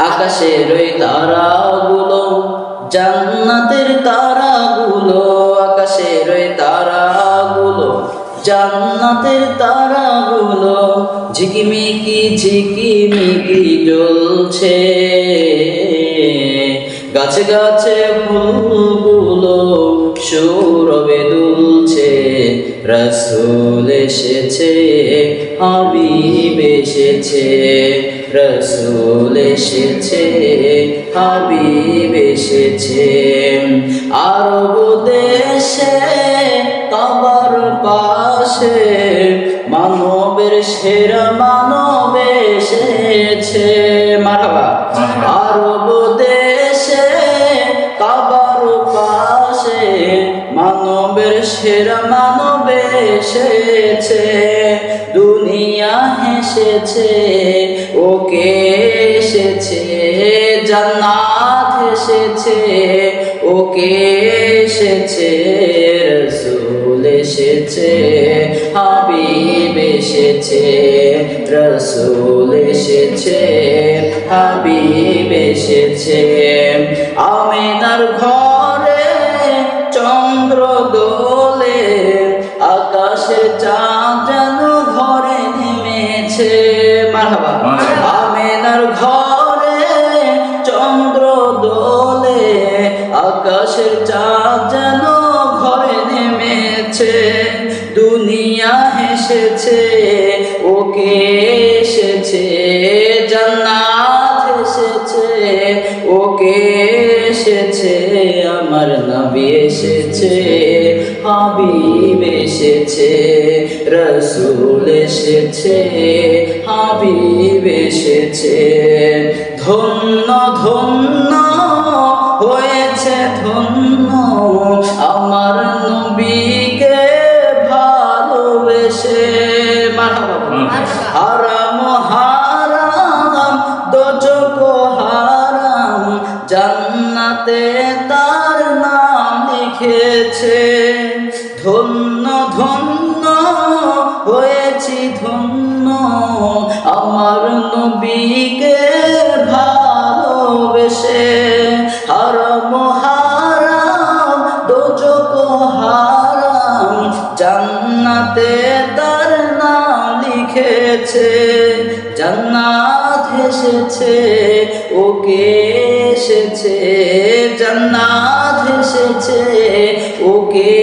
আকাশের ওই তারাগুলো জান্নাতের তারাগুলো, আকাশের ওই তারাগুলো জান্নাতের তারাগুলো ঝিকিমিকি ঝিকিমিকি জ্বলছে। গাছে গাছে ফুলগুলো সৌরভে দুলছে। রাসূল এসেছে, হাবিব এসেছে, রাসূল এসেছে, হাবিব এসেছে। আরব দেশে কাবার পাশে মানবের সেরা মানব এসেছে। মারহাবা। আরব দেশে কাবার পাশে মানবের সেরা মানব এসেছে। দুনিয়া হেসেছে, ওকে এসেছে। জান্নাত এসেছে, ওকে এসেছে। রাসূল এসেছে, হাবিব এসেছে, রাসূল এসেছে, হাবিব এসেছে। আমিনার ঘরে চন্দ্র দোলে, আকাশে চাঁদ যেন ঘরে নেমেছে। মারহাবা। আমিনার ঘরে চন্দ্র দোলে, আকাশের চাঁদ যেন ঘরে নেমেছে। দুনিয়া হেসেছে, ওকে এসেছে। জান্নাত এসেছে, ওকে এসেছে। আমার নবী এসেছে, হাবিব এসেছে, রাসূল এসেছে, হাবিব এসেছে। ধন্য ধন্য হয়েছে ধন্য আমার নবীকে ভালোবেসে। হারাম হারাম দোজখ হারাম জান্নাতে তার নাম লিখেছে। ধন্য ধন্য হয়েছি ধন্য আমার নবীকে ভালোবেসে। হারাম হারাম দোজখ হারাম জান্নাতে তার নাম লিখেছে। জান্নাত এসেছে, ওকে এসেছে, জান্নাত এসেছে, ওকে